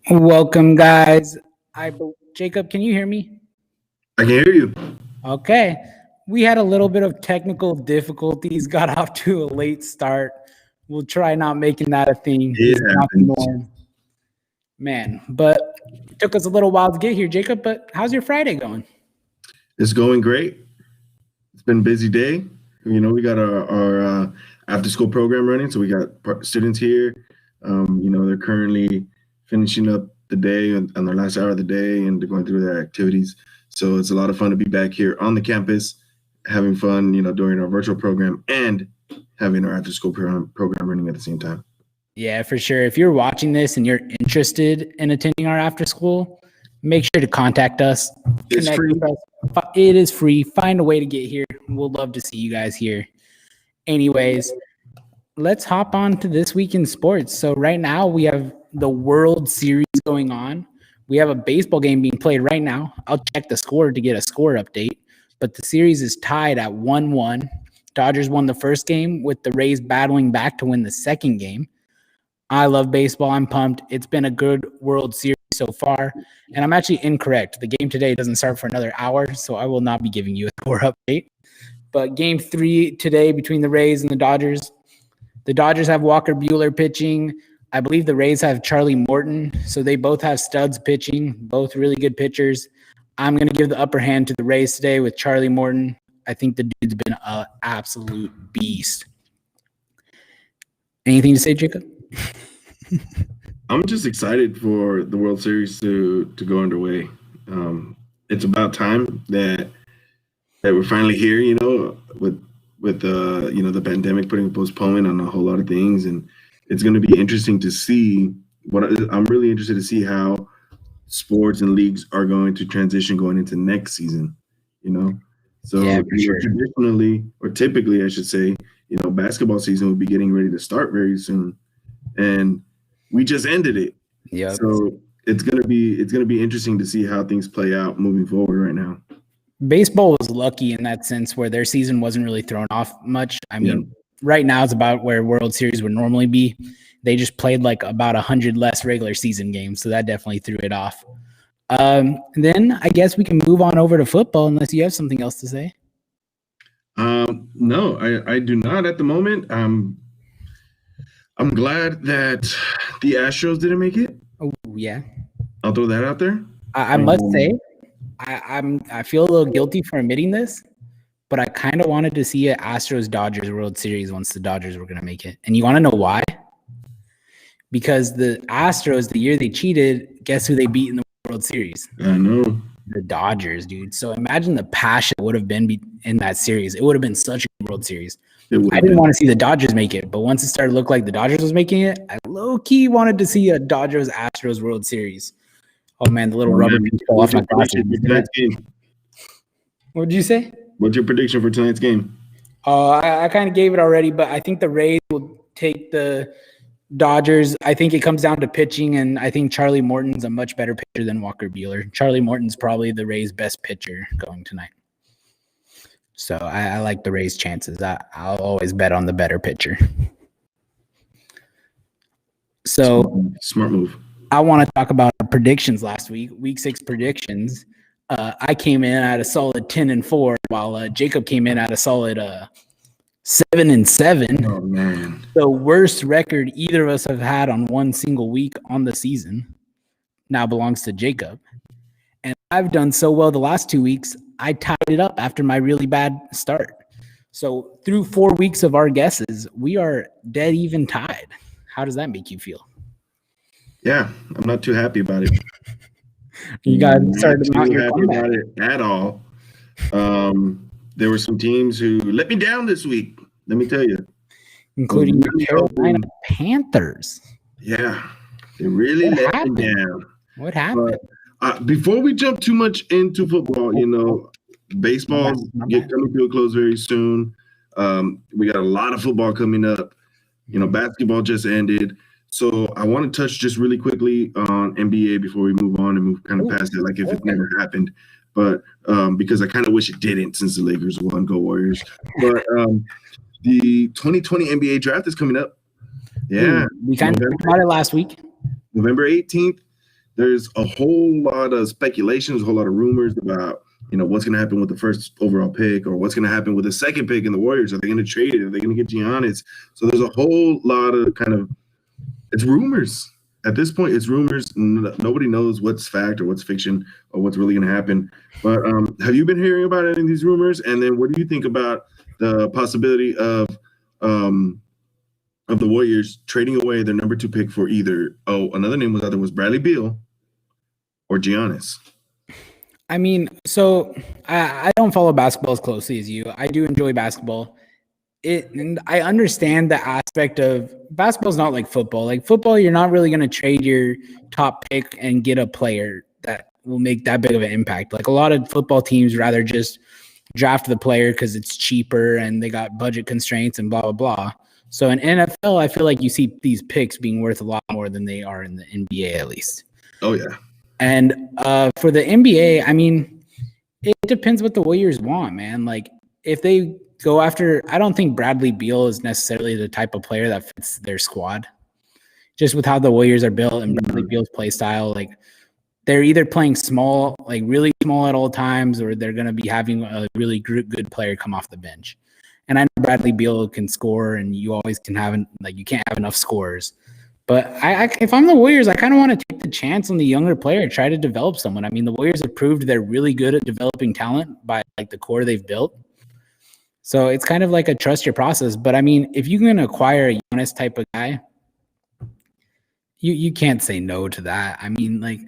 Welcome, guys. Jacob, can you hear me? I can hear you. Okay. We had a little bit of technical difficulties, got off to a late start. We'll try not making that a thing. It This is not the happens. norm. Man, but it took us a little while to get here, Jacob. But how's your Friday going? It's going great. It's been a busy day. We got our after school program running, so we got students here. They're currently finishing up the day on their last hour of the day, and they're going through their activities. So it's a lot of fun to be back here on the campus, having fun. During our virtual program and having our after school program running at the same time. Yeah, for sure. If you're watching this and you're interested in attending our after school, make sure to contact us. It's Connect free. with us. It is free. Find a way to get here. We'll love to see you guys here. Anyways, let's hop on to this week in sports. So right now we have the World Series going on. We have a baseball game being played right now. I'll check the score to get a score update, but the series is tied at 1-1. Dodgers won the first game with the Rays battling back to win the second game. I love baseball. I'm pumped. It's been a good World Series so far. And I'm actually incorrect. The game today doesn't start for another hour, so I will not be giving you a score update. But game 3 today between the Rays and the Dodgers. The Dodgers have Walker Buehler pitching. I believe the Rays have Charlie Morton. So they both have studs pitching, both really good pitchers. I'm going to give the upper hand to the Rays today with Charlie Morton. I think the dude's been an absolute beast. Anything to say, Jacob? I'm just excited for the World Series to go underway. It's about time that we're finally here. With the pandemic putting a postponement on a whole lot of things, and it's going to be interesting to see I'm really interested to see how sports and leagues are going to transition going into next season. So Yeah, for sure. traditionally, or typically, I should say, basketball season will be getting ready to start very soon, and we just ended it. Yeah. So it's gonna be interesting to see how things play out moving forward right now. Baseball was lucky in that sense where their season wasn't really thrown off much. I mean, right now it's about where World Series would normally be. They just played like about 100 less regular season games, so that definitely threw it off. Then I guess we can move on over to football unless you have something else to say. No, I do not at the moment. I'm glad that the Astros didn't make it. Oh, yeah. I'll throw that out there. I must say, I feel a little guilty for admitting this, but I kind of wanted to see an Astros-Dodgers World Series once the Dodgers were going to make it. And you want to know why? Because the Astros, the year they cheated, guess who they beat in the World Series? I know. The Dodgers, dude. So imagine the passion that would have been in that series. It would have been such a World Series. I didn't want to see the Dodgers make it, but once it started to look like the Dodgers was making it, I low-key wanted to see a Dodgers-Astros World Series. Oh, man, the little rubber piece fell off my glasses. What did you say? What's your prediction for tonight's game? I kind of gave it already, but I think the Rays will take the Dodgers. I think it comes down to pitching, and I think Charlie Morton's a much better pitcher than Walker Buehler. Charlie Morton's probably the Rays' best pitcher going tonight. So I like the Rays' chances. I'll always bet on the better pitcher. So smart move. I want to talk about our predictions last week, Week 6 predictions. I came in at a solid 10-4, while Jacob came in at a solid 7-7. Oh man, the worst record either of us have had on one single week on the season now belongs to Jacob. And I've done so well the last 2 weeks, I tied it up after my really bad start. So through 4 weeks of our guesses, we are dead even tied. How does that make you feel? Yeah, I'm not too happy about it. You guys started to mount your happy comeback. about it at all. There were some teams who let me down this week. Let me tell you, including the Carolina Panthers. Yeah, they really let me down. What happened? But, before we jump too much into football, baseball's coming to a close very soon. We got a lot of football coming up. Basketball just ended. So I want to touch just really quickly on NBA before we move on and move kind of past it, like if it never happened. But because I kind of wish it didn't, since the Lakers won, go Warriors. But the 2020 NBA draft is coming up. Yeah. We kind of talked about it last week. November 18th. there's a whole lot of speculations, a whole lot of rumors about, what's going to happen with the first overall pick, or what's going to happen with the second pick in the Warriors. Are they going to trade it? Are they going to get Giannis? So there's a whole lot of it's rumors. At this point, it's rumors. Nobody knows what's fact or what's fiction or what's really going to happen. But have you been hearing about any of these rumors? And then what do you think about the possibility of the Warriors trading away their number 2 pick for either, another name was Bradley Beal or Giannis? I mean, so I don't follow basketball as closely as you. I do enjoy basketball. And I understand the aspect of basketball is not like football. Like football, you're not really going to trade your top pick and get a player that will make that big of an impact. Like a lot of football teams rather just draft the player because it's cheaper and they got budget constraints and blah, blah, blah. So in NFL, I feel like you see these picks being worth a lot more than they are in the NBA, at least. Oh, yeah. And for the NBA, I mean, it depends what the Warriors want, man. Like if they go after, I don't think Bradley Beal is necessarily the type of player that fits their squad. Just with how the Warriors are built and Bradley Beal's play style, like they're either playing small, like really small at all times, or they're going to be having a really good player come off the bench. And I know Bradley Beal can score, and you always can have, you can't have enough scorers. But if I'm the Warriors, I kind of want to take the chance on the younger player, try to develop someone. I mean, the Warriors have proved they're really good at developing talent by like the core they've built. So it's kind of like a trust your process. But I mean, if you can acquire a Giannis type of guy, you can't say no to that. I mean, like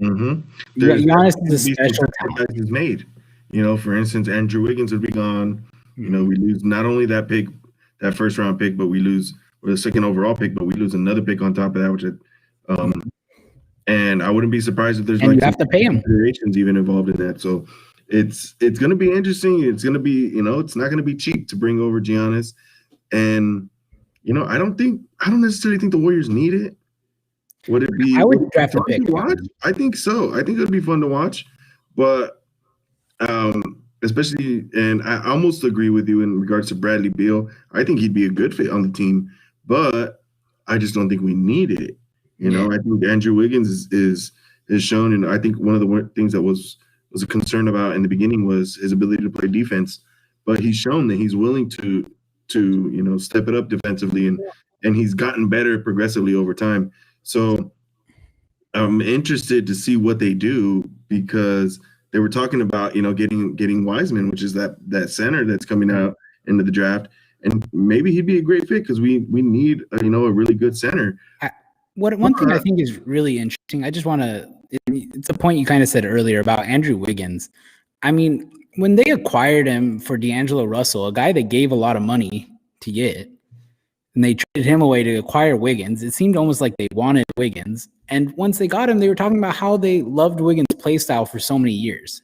Giannis is a special talent. He's made. For instance, Andrew Wiggins would be gone. We lose not only that pick, that first round pick, but we lose the second overall pick, but we lose another pick on top of that, which and I wouldn't be surprised if there's you have to pay him considerations even involved in that. So it's going to be interesting. It's going to be, it's not going to be cheap to bring over Giannis. And, I don't necessarily think the Warriors need it. Would it be? I would draft a pick. I think so. I think it would be fun to watch. But especially, and I almost agree with you in regards to Bradley Beal. I think he'd be a good fit on the team, but I just don't think we need it. I think Andrew Wiggins is shown, and I think one of the things that was a concern about in the beginning was his ability to play defense, but he's shown that he's willing to step it up defensively, and he's gotten better progressively over time. So I'm interested to see what they do, because they were talking about getting Wiseman, which is that center that's coming out into the draft, and maybe he'd be a great fit because we need a really good center. One thing I think is really interesting, I just want to, it's a point you kind of said earlier about Andrew Wiggins. I mean, when they acquired him for D'Angelo Russell, a guy they gave a lot of money to get, and they traded him away to acquire Wiggins, it seemed almost like they wanted Wiggins. And once they got him, they were talking about how they loved Wiggins' play style for so many years.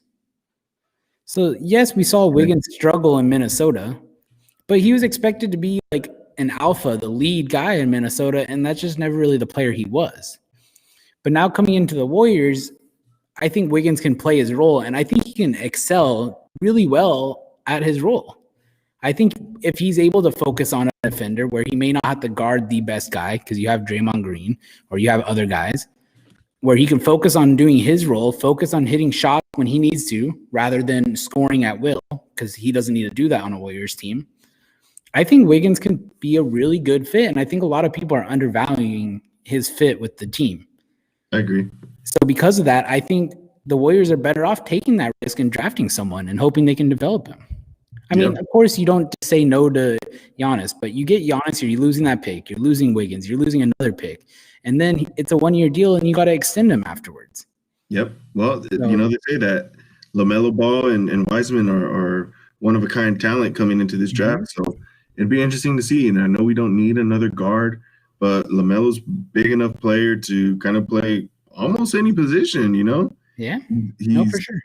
So yes, we saw Wiggins struggle in Minnesota, but he was expected to be like an alpha, the lead guy in Minnesota, and that's just never really the player he was. But now coming into the Warriors, I think Wiggins can play his role, and I think he can excel really well at his role. I think if he's able to focus on a defender where he may not have to guard the best guy because you have Draymond Green or you have other guys, where he can focus on doing his role, focus on hitting shots when he needs to rather than scoring at will, because he doesn't need to do that on a Warriors team. I think Wiggins can be a really good fit, and I think a lot of people are undervaluing his fit with the team. I agree. So because of that, I think the Warriors are better off taking that risk and drafting someone and hoping they can develop him. I mean, of course, you don't say no to Giannis, but you get Giannis, you're losing that pick. You're losing Wiggins. You're losing another pick. And then it's a one-year deal, and you got to extend him afterwards. Yep. Well, they say that LaMelo Ball and Wiseman are one-of-a-kind talent coming into this draft. So it'd be interesting to see. And I know we don't need another guard, but LaMelo's big enough player to kind of play almost any position, Yeah, no, for sure.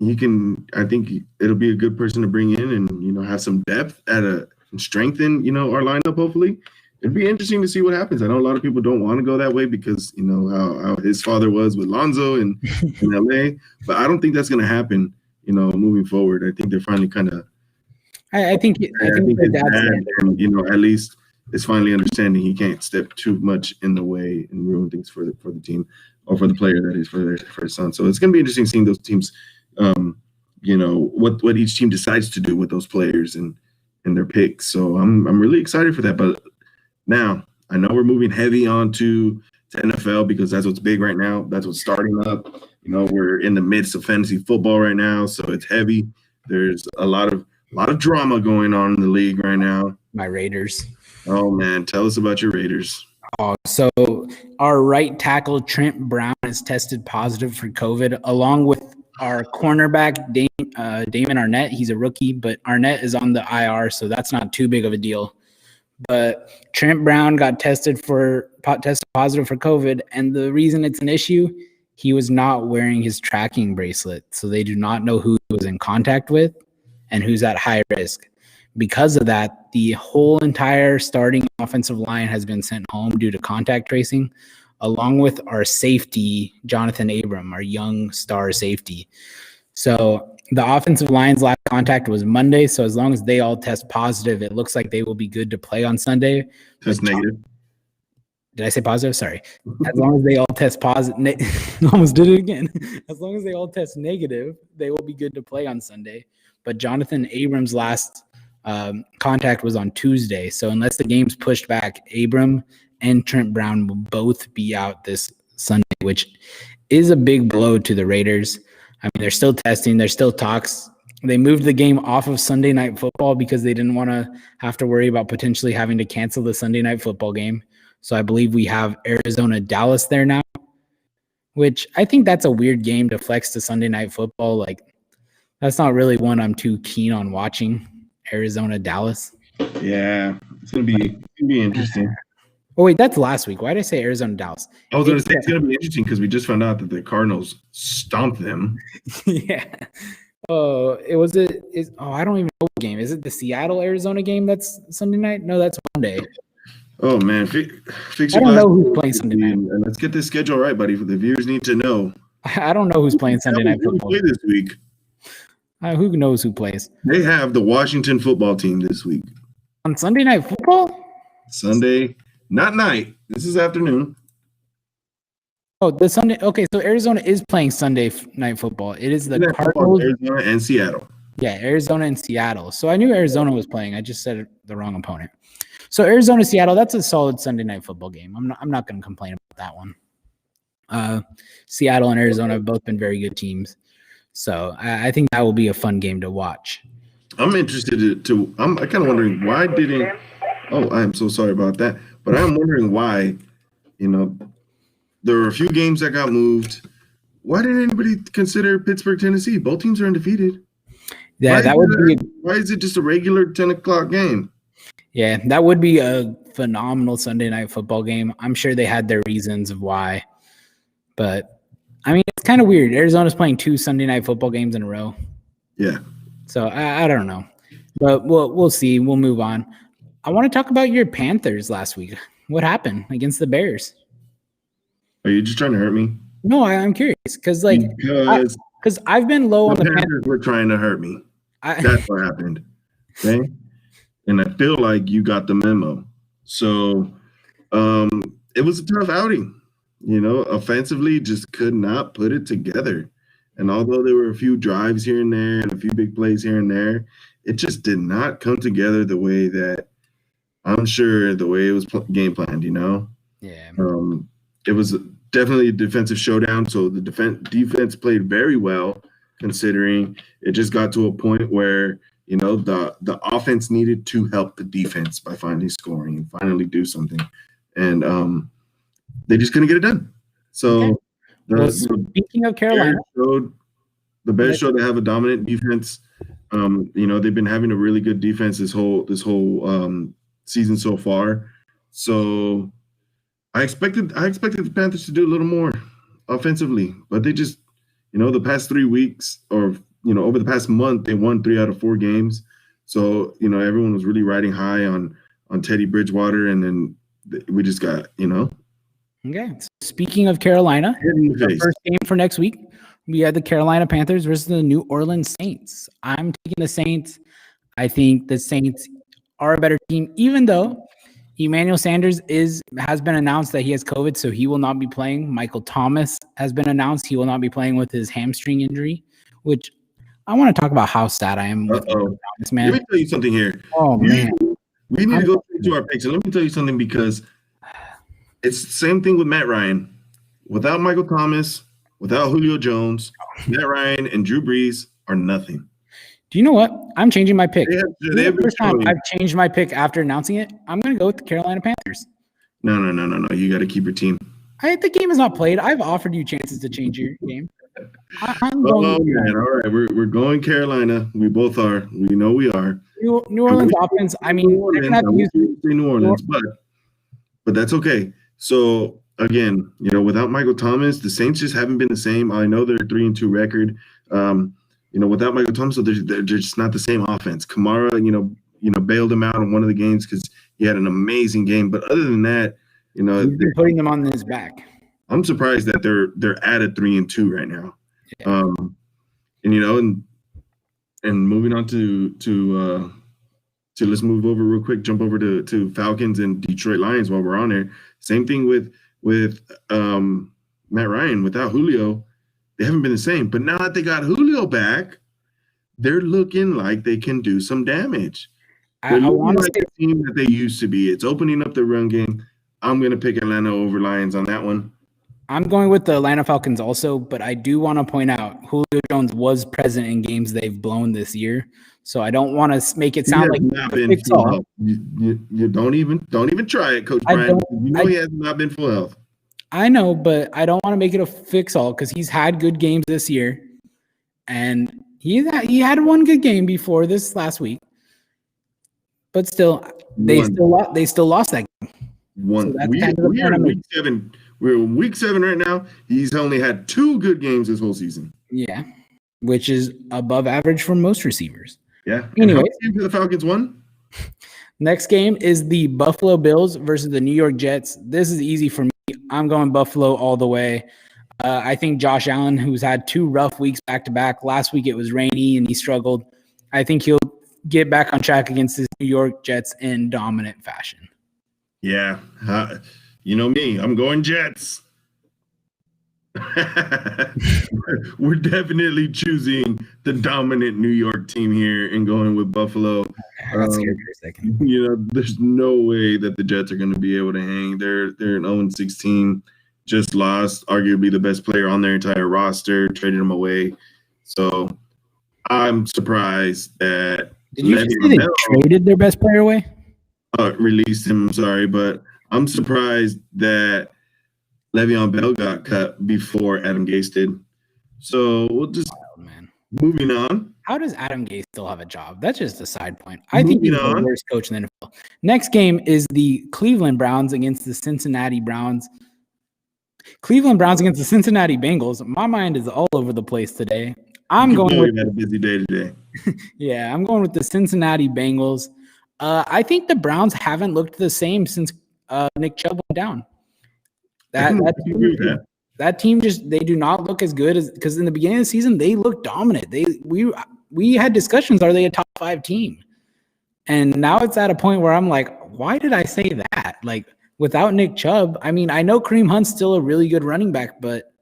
I think it'll be a good person to bring in and, have some depth and strengthen, our lineup, hopefully. It'd be interesting to see what happens. I know a lot of people don't want to go that way because, how his father was with Lonzo in LA, but I don't think that's going to happen, moving forward. I think they're finally kind of, I think his dad, and, at least, is finally understanding he can't step too much in the way and ruin things for the team or for the player that is for his son. So it's going to be interesting seeing those teams, what each team decides to do with those players and their picks. So I'm really excited for that. But now I know we're moving heavy on to NFL because that's what's big right now. That's what's starting up. We're in the midst of fantasy football right now, so it's heavy. There's a lot of drama going on in the league right now. My Raiders. Oh man, tell us about your Raiders. So our right tackle Trent Brown is tested positive for COVID, along with our cornerback Damon Arnett. He's a rookie, but Arnett is on the IR, so that's not too big of a deal. But Trent Brown got tested positive for COVID, and the reason it's an issue, he was not wearing his tracking bracelet, so they do not know who he was in contact with and who's at high risk. Because of that, the whole entire starting offensive line has been sent home due to contact tracing, along with our safety, Jonathan Abram, our young star safety. So the offensive line's last contact was Monday, so as long as they all test positive, it looks like they will be good to play on Sunday. Test negative. Did I say positive? Sorry. As long as they all test positive, almost did it again. As long as they all test negative, they will be good to play on Sunday. But Jonathan Abrams' last contact was on Tuesday. So unless the game's pushed back, Abram and Trent Brown will both be out this Sunday, which is a big blow to the Raiders. I mean, they're still testing. There's still talks. They moved the game off of Sunday Night Football because they didn't want to have to worry about potentially having to cancel the Sunday Night Football game. So I believe we have Arizona-Dallas there now, which I think that's a weird game to flex to Sunday Night Football. Like, that's not really one I'm too keen on watching, Arizona-Dallas. Yeah, it's gonna be interesting. Oh, wait, that's last week. Why did I say Arizona-Dallas? I was going to say it's going to be interesting because we just found out that the Cardinals stomped them. Yeah. Oh, I don't even know what game. Is it the Seattle-Arizona game that's Sunday night? No, that's Monday. Oh, man. Fix I don't know who's playing Sunday night. And let's get this schedule right, buddy. The viewers need to know. I don't know who's playing Sunday Night Football. Play this week. Who knows who plays? They have the Washington football team this week. On Sunday Night Football? Sunday. Not night. This is afternoon. Oh, the Sunday. Okay, so Arizona is playing Sunday Night Football. It is the Cardinals, Arizona and Seattle. Yeah, Arizona and Seattle. So I knew Arizona was playing. I just said the wrong opponent. So Arizona, Seattle. That's a solid Sunday Night Football game. I'm not going to complain about that one. Seattle and Arizona have both been very good teams. So I think that will be a fun game to watch. I'm interested to. I'm kind of wondering why didn't. Oh, I'm so sorry about that. But I'm wondering why, there were a few games that got moved. Why didn't anybody consider Pittsburgh, Tennessee? Both teams are undefeated. Yeah, why is it just a regular 10 o'clock game? Yeah, that would be a phenomenal Sunday Night Football game. I'm sure they had their reasons of why. But, I mean, it's kind of weird. Arizona's playing 2 Sunday Night Football games in a row. Yeah. So, I don't know. But we'll see. We'll move on. I want to talk about your Panthers last week. What happened against the Bears? Are you just trying to hurt me? No, I'm curious because I've been low on the Panthers. Were trying to hurt me. That's what happened. Okay, and I feel like you got the memo. So, it was a tough outing. Offensively, just could not put it together. And although there were a few drives here and there and a few big plays here and there, it just did not come together the way that. I'm sure the way it was game planned, Yeah. It was definitely a defensive showdown. So the defense played very well, considering it just got to a point where the offense needed to help the defense by finally scoring and finally do something, and they just couldn't get it done. So, speaking of Carolina, the Bears showed they have a dominant defense. They've been having a really good defense this whole season so far. So I expected the Panthers to do a little more offensively, but they just, the past 3 weeks or, over the past month, they won 3 out of 4 games. So, everyone was really riding high on Teddy Bridgewater, and then we just got, Okay. So speaking of Carolina, the first game for next week, we had the Carolina Panthers versus the New Orleans Saints. I'm taking the Saints. I think the Saints are a better team, even though Emmanuel Sanders has been announced that he has COVID, so he will not be playing. Michael Thomas has been announced he will not be playing with his hamstring injury, which I want to talk about how sad I am with Michael Thomas, man. Let me tell you something here. Oh, man. We need to go to our picks. And let me tell you something, because it's the same thing with Matt Ryan. Without Michael Thomas, without Julio Jones, Matt Ryan and Drew Brees are nothing. Do you know what? I'm changing my pick. They have the first time I've changed my pick after announcing it. I'm going to go with the Carolina Panthers. No. You got to keep your team. The game is not played. I've offered you chances to change your game. I'm going man. All right. We're going Carolina. We both are. We know we are. New Orleans offense. I mean, they're going to have to use New Orleans, but that's okay. So again, without Michael Thomas, the Saints just haven't been the same. I know they're 3-2 record. Without Michael Thomas, so they're just not the same offense. Kamara, bailed him out in one of the games because he had an amazing game. But other than that, he's been putting them on his back. I'm surprised that they're at a 3-2 right now. Yeah. And moving on to let's move over real quick, jump over to Falcons and Detroit Lions while we're on there. Same thing with Matt Ryan. Without Julio, they haven't been the same. But now that they got Julio back, they're looking like they can do some damage. They're looking like the team that they used to be. It's opening up the run game. I'm going to pick Atlanta over Lions on that one. I'm going with the Atlanta Falcons also, but I do want to point out Julio Jones was present in games they've blown this year. So I don't want to make it sound like it's all. You don't even try it, Coach Brian. He has not been full health. I know, but I don't want to make it a fix-all because he's had good games this year, and he had one good game before this last week. But still, they still lost that game. One. So we are in week 7. We're in week 7 right now. He's only had 2 good games this whole season. Yeah, which is above average for most receivers. Yeah. Anyway, the Falcons won. Next game is the Buffalo Bills versus the New York Jets. This is easy for me. I'm going Buffalo all the way. I think Josh Allen, who's had 2 rough weeks back-to-back. Last week it was rainy and he struggled. I think he'll get back on track against the New York Jets in dominant fashion. Yeah. You know me. I'm going Jets. We're definitely choosing the dominant New York team here and going with Buffalo. I got scared for a second. There's no way that the Jets are going to be able to hang. They're an 0-16, just lost arguably the best player on their entire roster, traded him away. So I'm surprised that Did you say they traded their best player away? Released him. I'm sorry, but I'm surprised that Le'Veon Bell got cut before Adam Gase did. So we'll just moving on. How does Adam Gase still have a job? That's just a side point. I think he's the worst coach in the NFL. Next game is the Cleveland Browns against the Cincinnati Browns. Cleveland Browns against the Cincinnati Bengals. My mind is all over the place today. I'm going with a busy day today. Yeah, I'm going with the Cincinnati Bengals. I think the Browns haven't looked the same since Nick Chubb went down. That team they do not look as good as, because in the beginning of the season they looked dominant. We had discussions, are they a top 5 team? And now it's at a point where I'm like, why did I say that? Like, without Nick Chubb, I mean, I know Kareem Hunt's still a really good running back, but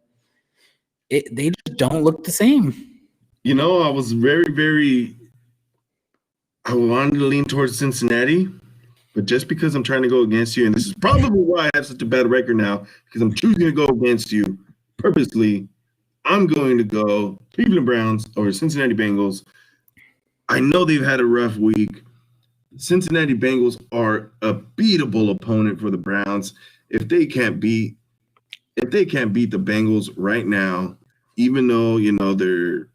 they just don't look the same. I was I wanted to lean towards Cincinnati, but just because I'm trying to go against you, and this is probably why I have such a bad record now, because I'm choosing to go against you purposely, I'm going to go Cleveland Browns over Cincinnati Bengals. I know they've had a rough week. Cincinnati Bengals are a beatable opponent for the Browns. If they can't beat the Bengals right now, even though they're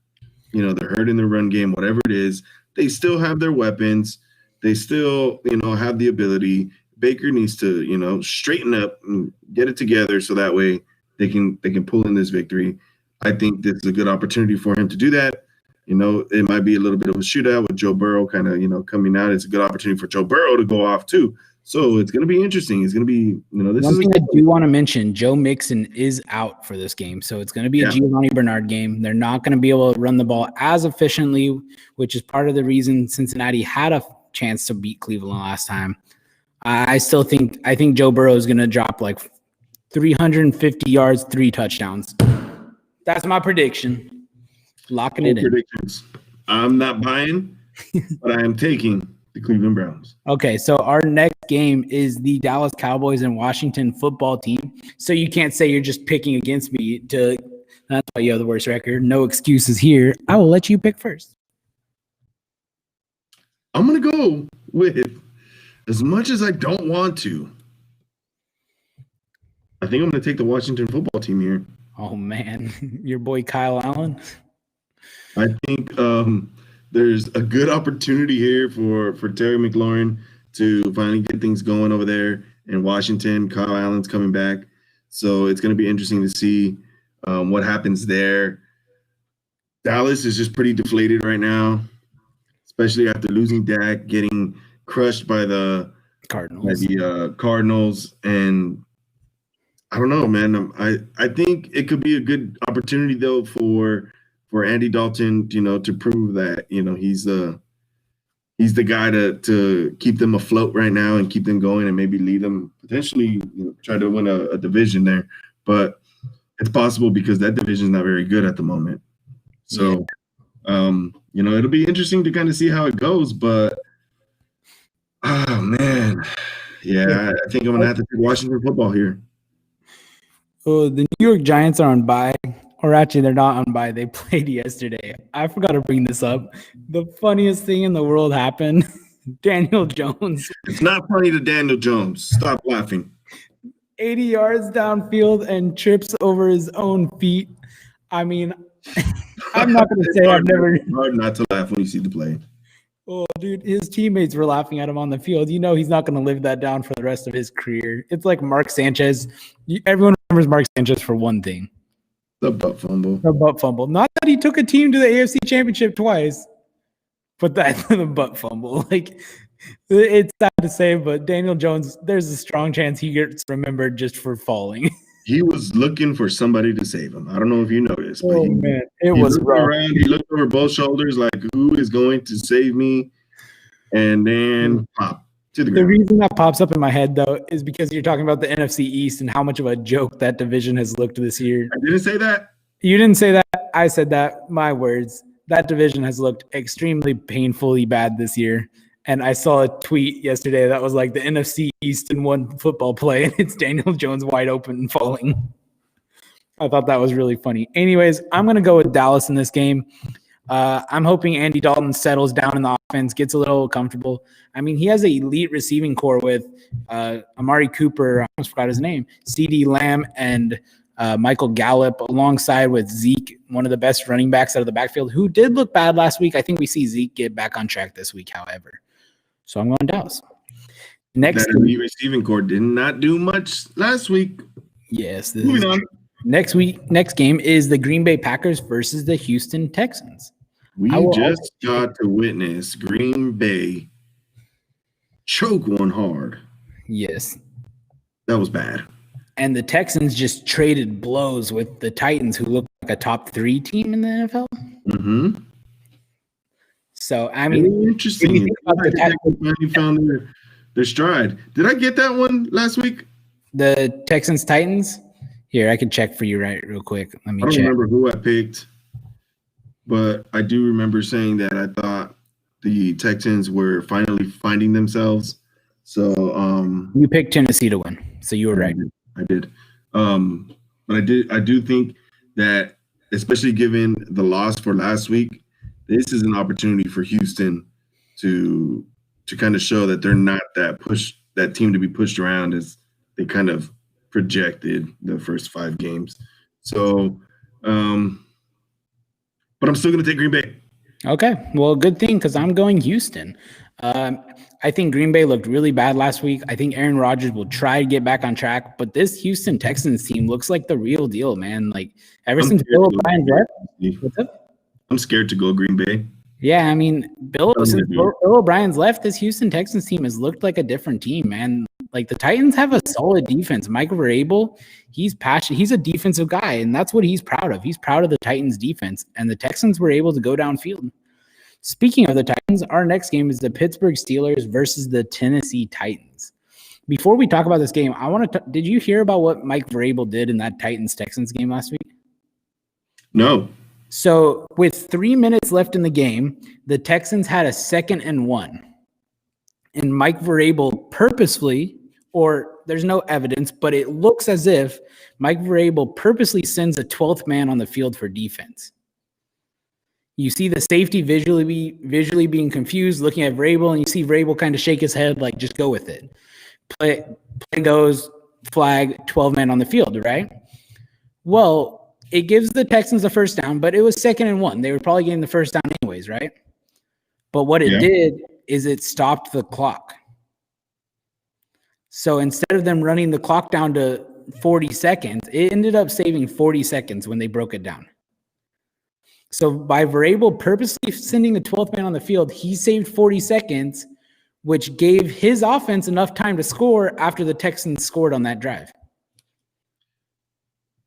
hurting the run game, whatever it is, they still have their weapons. They still, have the ability. Baker needs to, straighten up and get it together so that way they can pull in this victory. I think this is a good opportunity for him to do that. It might be a little bit of a shootout with Joe Burrow kind of, coming out. It's a good opportunity for Joe Burrow to go off too. So it's going to be interesting. It's going to be, this one thing I do want to mention, Joe Mixon is out for this game. So it's going to be a Giovanni Bernard game. They're not going to be able to run the ball as efficiently, which is part of the reason Cincinnati had a chance to beat Cleveland last time. I think Joe Burrow is going to drop like 350 yards, 3 touchdowns. That's my prediction. Locking it in. Predictions. I'm not buying, but I am taking the Cleveland Browns. Okay, so our next game is the Dallas Cowboys and Washington football team. So you can't say you're just picking against me that's why you have the worst record. No excuses here. I will let you pick first. I'm going to go with, as much as I don't want to, I think I'm going to take the Washington football team here. Oh, man. Your boy Kyle Allen. I think there's a good opportunity here for Terry McLaurin to finally get things going over there in Washington. Kyle Allen's coming back. So it's going to be interesting to see what happens there. Dallas is just pretty deflated right now, especially after losing Dak, getting crushed by the Cardinals. And I don't know, man. I think it could be a good opportunity, though, for Andy Dalton, to prove that, he's the guy to keep them afloat right now and keep them going and maybe lead them potentially try to win a division there. But it's possible because that division is not very good at the moment. So, it'll be interesting to kind of see how it goes. But, oh, man. Yeah, I think I'm going to have to take Washington football here. Oh, the New York Giants are on bye. Or actually, they're not on bye. They played yesterday. I forgot to bring this up. The funniest thing in the world happened. Daniel Jones. It's not funny to Daniel Jones. Stop laughing. 80 yards downfield and trips over his own feet. I mean, I'm not going to say I've never. It's hard not to laugh when you see the play. Oh, dude, his teammates were laughing at him on the field. He's not going to live that down for the rest of his career. It's like Mark Sanchez. Everyone remembers Mark Sanchez for one thing. The butt fumble. The butt fumble. Not that he took a team to the AFC Championship twice, but that's the butt fumble. Like, it's sad to say, but Daniel Jones, there's a strong chance he gets remembered just for falling. He was looking for somebody to save him. I don't know if you noticed, but it was rough. Around, he looked over both shoulders like, who is going to save me? And then pop to the ground. The reason that pops up in my head, though, is because you're talking about the NFC East and how much of a joke that division has looked this year. I didn't say that. You didn't say that. I said that. My words. That division has looked extremely painfully bad this year. And I saw a tweet yesterday that was like the NFC East in one football play, and it's Daniel Jones wide open and falling. I thought that was really funny. Anyways, I'm going to go with Dallas in this game. I'm hoping Andy Dalton settles down in the offense, gets a little comfortable. I mean, he has an elite receiving core with Amari Cooper, I almost forgot his name, CeeDee Lamb, and Michael Gallup, alongside with Zeke, one of the best running backs out of the backfield, who did look bad last week. I think we see Zeke get back on track this week, however. So I'm going Dallas. Next, that elite receiving core did not do much last week. Yes. Moving on. Next game is the Green Bay Packers versus the Houston Texans. We just got to witness Green Bay choke one hard. Yes. That was bad. And the Texans just traded blows with the Titans, who look like a top 3 team in the NFL. Mm-hmm. So, I mean, interesting. You found their stride. Did I get that one last week? The Texans Titans? Here, I can check for you real quick. Let me check. I don't remember who I picked, but I do remember saying that I thought the Texans were finally finding themselves. So you picked Tennessee to win, so you were right. I did. But I do think that, especially given the loss for last week, this is an opportunity for Houston to kind of show that they're not that team to be pushed around as they kind of projected the first 5 games. So, but I'm still going to take Green Bay. Okay. Well, good thing, because I'm going Houston. I think Green Bay looked really bad last week. I think Aaron Rodgers will try to get back on track, but this Houston Texans team looks like the real deal, man. Like, ever since Bill O'Brien left. What's up? I'm scared to go Green Bay. Yeah, I mean, Bill O'Brien's left, this Houston Texans team has looked like a different team, man. Like, the Titans have a solid defense. Mike Vrabel, he's passionate. He's a defensive guy, and that's what he's proud of. He's proud of the Titans' defense, and the Texans were able to go downfield. Speaking of the Titans, our next game is the Pittsburgh Steelers versus the Tennessee Titans. Before we talk about this game, I want to. Did you hear about what Mike Vrabel did in that Titans-Texans game last week? No. So with 3 minutes left in the game, the Texans had a 2nd and 1. And Mike Vrabel purposefully, or there's no evidence, but it looks as if Mike Vrabel purposely sends a 12th man on the field for defense. You see the safety visually being confused, looking at Vrabel, and you see Vrabel kind of shake his head like, just go with it. Play goes, flag, 12 men on the field, right? Well, it gives the Texans a first down, but it was 2nd and 1. They were probably getting the first down anyways, right? But what it did is it stopped the clock. So instead of them running the clock down to 40 seconds, it ended up saving 40 seconds when they broke it down. So by Vrabel purposely sending the 12th man on the field, he saved 40 seconds, which gave his offense enough time to score after the Texans scored on that drive.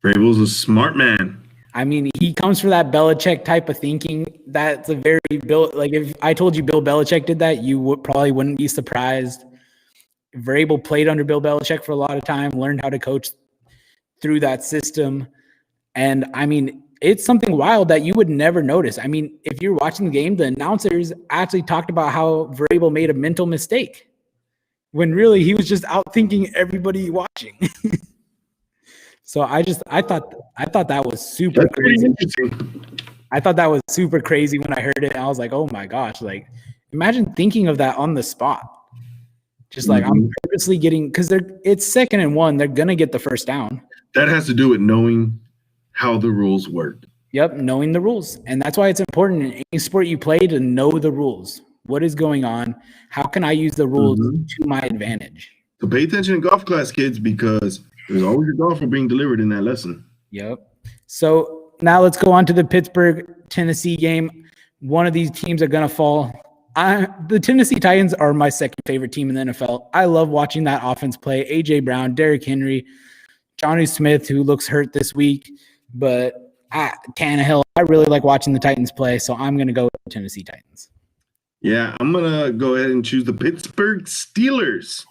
Vrabel's a smart man. I mean, he comes for that Belichick type of thinking. That's a very like if I told you Bill Belichick did that, you probably wouldn't be surprised. Vrabel played under Bill Belichick for a lot of time, learned how to coach through that system. And I mean, it's something wild that you would never notice. I mean, if you're watching the game, the announcers actually talked about how Vrabel made a mental mistake when really he was just out thinking everybody watching. So I thought that was super crazy. I thought that was super crazy when I heard it. I was like, oh my gosh, like imagine thinking of that on the spot. Just like I'm purposely getting, because it's 2nd and 1, they're gonna get the first down. That has to do with knowing how the rules work. Yep, knowing the rules. And that's why it's important in any sport you play to know the rules. What is going on? How can I use the rules to my advantage? So pay attention in golf class, kids, because there's always a golfer being delivered in that lesson. Yep. So now let's go on to the Pittsburgh-Tennessee game. One of these teams are going to fall. The Tennessee Titans are my second favorite team in the NFL. I love watching that offense play. A.J. Brown, Derrick Henry, Johnny Smith, who looks hurt this week. But Tannehill, I really like watching the Titans play, so I'm going to go with the Tennessee Titans. Yeah, I'm going to go ahead and choose the Pittsburgh Steelers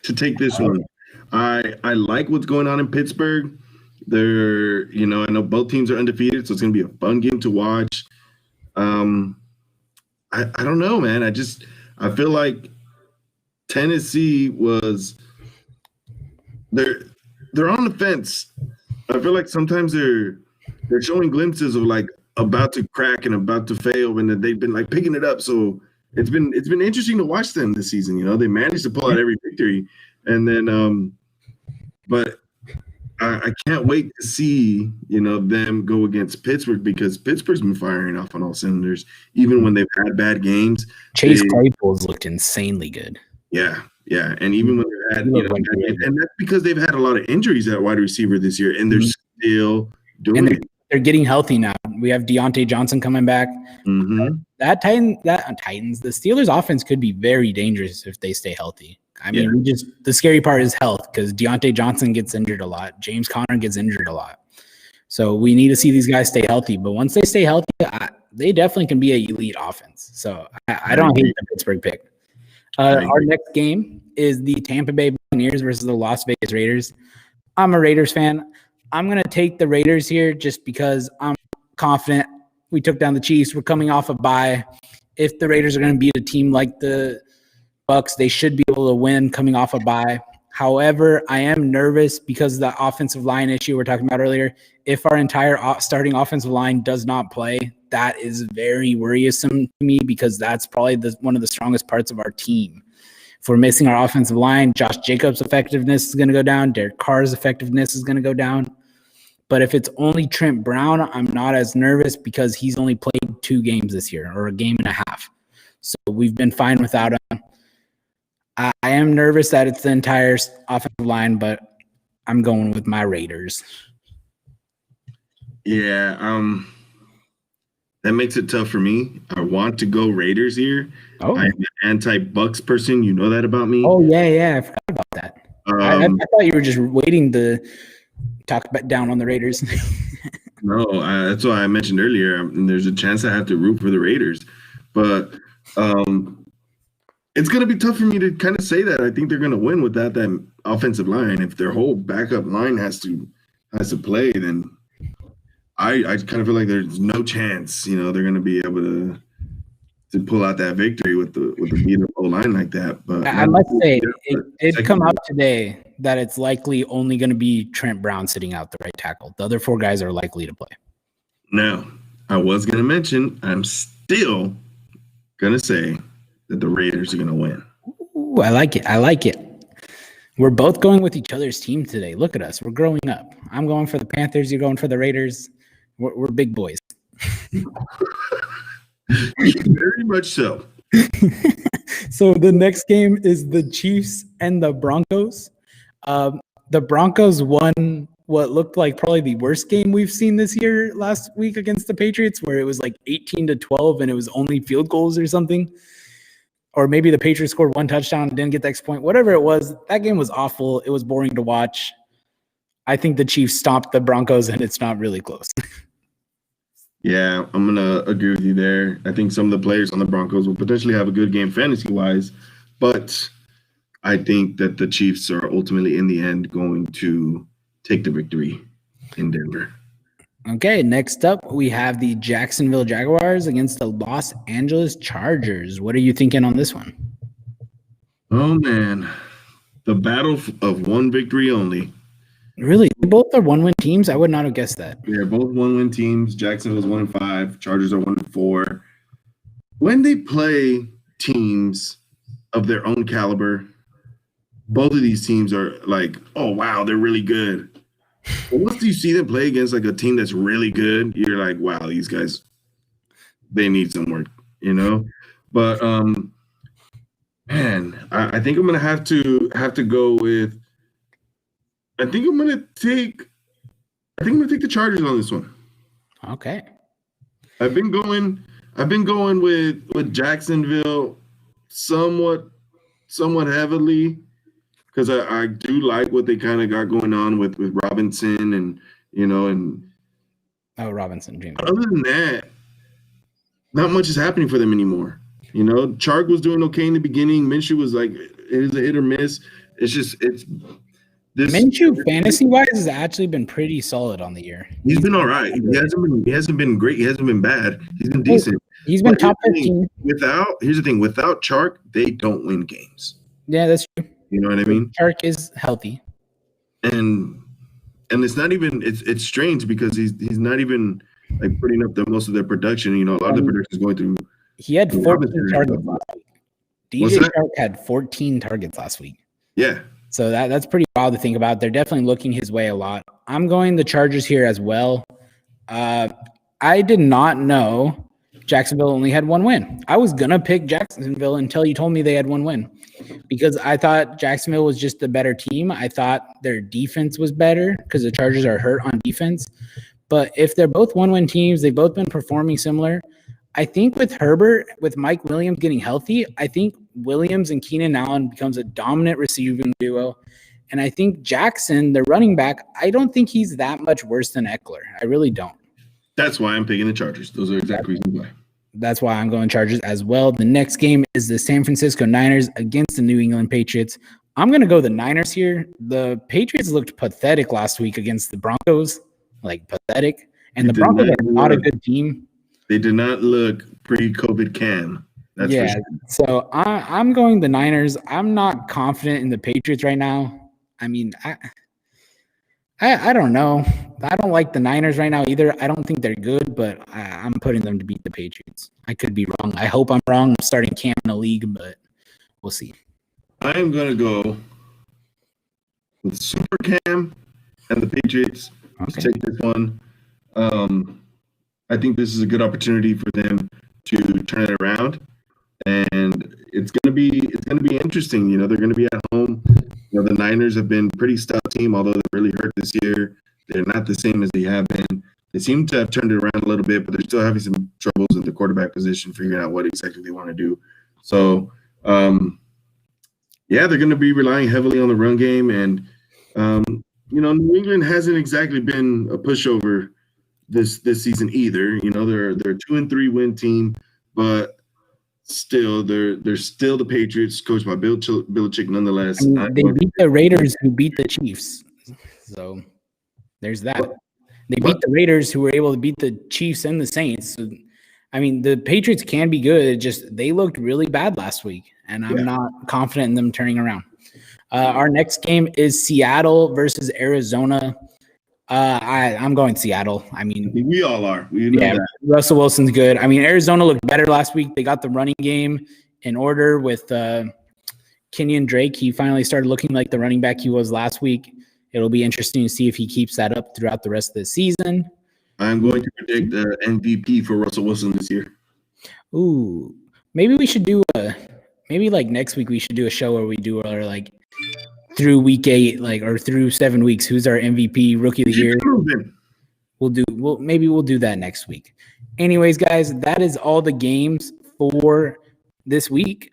to take this one. I like what's going on in Pittsburgh. They're, I know both teams are undefeated, so it's going to be a fun game to watch. I don't know, man. I feel like Tennessee they're on the fence. I feel like sometimes they're showing glimpses of like about to crack and about to fail, and that they've been like picking it up. So it's been interesting to watch them this season. They managed to pull out every victory, and then but I can't wait to see them go against Pittsburgh, because Pittsburgh's been firing off on all cylinders, even when they've had bad games. Chase Claypool's looked insanely good. Yeah, and even when they've had, and that's because they've had a lot of injuries at wide receiver this year, and they're still doing it. They're getting healthy now. We have Deontay Johnson coming back. The Steelers' offense could be very dangerous if they stay healthy. I mean, the scary part is health, because Deontay Johnson gets injured a lot. James Conner gets injured a lot. So we need to see these guys stay healthy. But once they stay healthy, they definitely can be an elite offense. So I don't hate the Pittsburgh pick. Our next game is the Tampa Bay Buccaneers versus the Las Vegas Raiders. I'm a Raiders fan. I'm going to take the Raiders here just because I'm confident. We took down the Chiefs. We're coming off a bye. If the Raiders are going to beat a team like the Bucs, they should be able to win coming off a bye. However, I am nervous because of the offensive line issue we're talking about earlier. If our entire starting offensive line does not play, that is very worrisome to me, because that's probably one of the strongest parts of our team. If we're missing our offensive line, Josh Jacobs' effectiveness is going to go down. Derek Carr's effectiveness is going to go down. But if it's only Trent Brown, I'm not as nervous because he's only played 2 games this year, or a game and a half. So we've been fine without him. I am nervous that it's the entire offensive line, but I'm going with my Raiders. Yeah, that makes it tough for me. I want to go Raiders here. I'm an anti-Bucks person. You know that about me. Oh, yeah. I forgot about that. I thought you were just waiting to talk down on the Raiders. No, that's why I mentioned earlier. There's a chance I have to root for the Raiders. But it's going to be tough for me to kind of say that. I think they're going to win without that offensive line. If their whole backup line has to play, then I kind of feel like there's no chance, they're going to be able to pull out that victory with the beat up O-line like that. But I must say, it did come out today that it's likely only going to be Trent Brown sitting out the right tackle. The other 4 guys are likely to play. Now, I was going to mention, I'm still going to say that the Raiders are going to win. Ooh, I like it. We're both going with each other's team today. Look at us. We're growing up. I'm going for the Panthers. You're going for the Raiders. We're big boys. Very much so. So the next game is the Chiefs and the Broncos. The Broncos won what looked like probably the worst game we've seen this year last week against the Patriots, where it was like 18-12 and it was only field goals or something. Or maybe the Patriots scored 1 touchdown and didn't get the extra point. Whatever it was, that game was awful. It was boring to watch. I think the Chiefs stomped the Broncos, and it's not really close. Yeah, I'm going to agree with you there. I think some of the players on the Broncos will potentially have a good game fantasy-wise, but I think that the Chiefs are ultimately, in the end, going to take the victory in Denver. Okay, next up, we have the Jacksonville Jaguars against the Los Angeles Chargers. What are you thinking on this one? Oh, man. The battle of one victory only. Really? Both are 1-win teams? I would not have guessed that. They're both 1-win teams. Jacksonville's 1-5. Chargers are 1-4. When they play teams of their own caliber, both of these teams are like, oh, wow, they're really good. But once you see them play against like a team that's really good, you're like, wow, these guys, they need some work, But man, I think I'm gonna have to go with. I think I'm gonna take the Chargers on this one. Okay. I've been going with Jacksonville somewhat heavily. Because I do like what they kind of got going on with Robinson and Robinson, James. Other than that, not much is happening for them anymore. Chark was doing okay in the beginning. Minshew was like, it is a hit or miss. It's this. Minshew fantasy-wise has actually been pretty solid on the year. He's been all right. He hasn't been great. He hasn't been bad. He's been decent. He's been top 15. Here's the thing. Without Chark, they don't win games. Yeah, that's true. You know what I mean? Chark is healthy. And it's not even it's strange because he's not even like putting up the most of their production. A lot of the production is going through. He had 14 targets last week. DJ Chark had 14 targets last week. Yeah. So that's pretty wild to think about. They're definitely looking his way a lot. I'm going the Chargers here as well. I did not know Jacksonville only had 1 win. I was going to pick Jacksonville until you told me they had 1 win because I thought Jacksonville was just the better team. I thought their defense was better because the Chargers are hurt on defense. But if they're both 1-win teams, they've both been performing similar. I think with Herbert, with Mike Williams getting healthy, I think Williams and Keenan Allen becomes a dominant receiving duo. And I think Jackson, the running back, I don't think he's that much worse than Eckler. I really don't. That's why I'm picking the Chargers. Those are exact reasons why. That's why I'm going Chargers as well. The next game is the San Francisco Niners against the New England Patriots. I'm going to go the Niners here. The Patriots looked pathetic last week against the Broncos, like pathetic. And the Broncos are not a good team. They did not look pre-COVID Cam. That's for sure. So I'm going the Niners. I'm not confident in the Patriots right now. I mean, I don't know. I don't like the Niners right now either. I don't think they're good, but I'm putting them to beat the Patriots. I could be wrong. I hope I'm wrong. I'm starting Cam in the league, but we'll see. I am going to go with Super Cam and the Patriots. Let's take this one. I think this is a good opportunity for them to turn it around, and it's gonna be interesting. They're gonna be at home. The Niners have been a pretty stout team, although they're really hurt this year. They're not the same as they have been. They seem to have turned it around a little bit, but they're still having some troubles at the quarterback position, figuring out what exactly they want to do. So, they're going to be relying heavily on the run game, and New England hasn't exactly been a pushover this season either. They're a 2-3 win team, but still, they're still the Patriots, coached by Bill Belichick. Nonetheless, I mean, they beat the Raiders, who beat the Chiefs. So there's that. They beat the Raiders, who were able to beat the Chiefs and the Saints. So, I mean, the Patriots can be good. It just they looked really bad last week, and I'm not confident in them turning around. Our next game is Seattle versus Arizona. I'm going Seattle. I mean, we all are. We know that. Russell Wilson's good. I mean, Arizona looked better last week. They got the running game in order with Kenyon Drake. He finally started looking like the running back he was last week. It'll be interesting to see if he keeps that up throughout the rest of the season. I'm going to predict the MVP for Russell Wilson this year. Ooh, maybe we should do maybe like next week we should do a show where we do our like through week 8, like or through 7 weeks. Who's our MVP, rookie of the year? Maybe we'll do that next week. Anyways, guys, that is all the games for this week.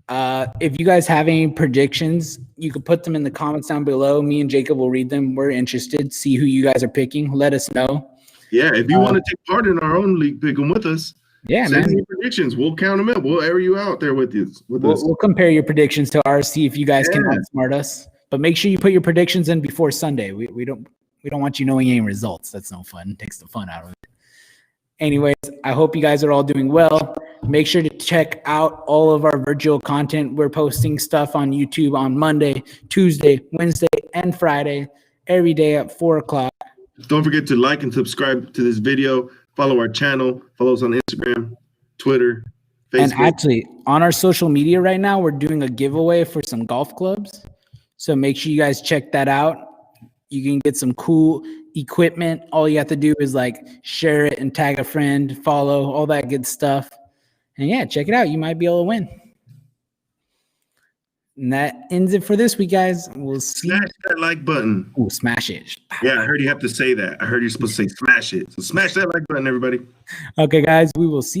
If you guys have any predictions, you can put them in the comments down below. Me and Jacob will read them. We're interested. See who you guys are picking. Let us know. Yeah, if you want to take part in our own league, pick them with us. Yeah, send me predictions. We'll count them up. We'll air you out there with us. We'll compare your predictions to ours. See if you guys can outsmart us. But make sure you put your predictions in before Sunday. We don't want you knowing any results. That's no fun. It takes the fun out of it. Anyways, I hope you guys are all doing well. Make sure to check out all of our virtual content. We're posting stuff on YouTube on Monday, Tuesday, Wednesday, and Friday, every day at 4 o'clock. Don't forget to like and subscribe to this video. Follow our channel. Follow us on Instagram, Twitter, Facebook. And actually, on our social media right now, we're doing a giveaway for some golf clubs. So make sure you guys check that out. You can get some cool equipment. All you have to do is like share it and tag a friend, follow, all that good stuff. And yeah, check it out. You might be able to win. And that ends it for this week, guys. We'll see. Smash that like button. Oh, smash it. Yeah, I heard you have to say that. I heard you're supposed to say smash it. So smash that like button, everybody. Okay, guys, we will see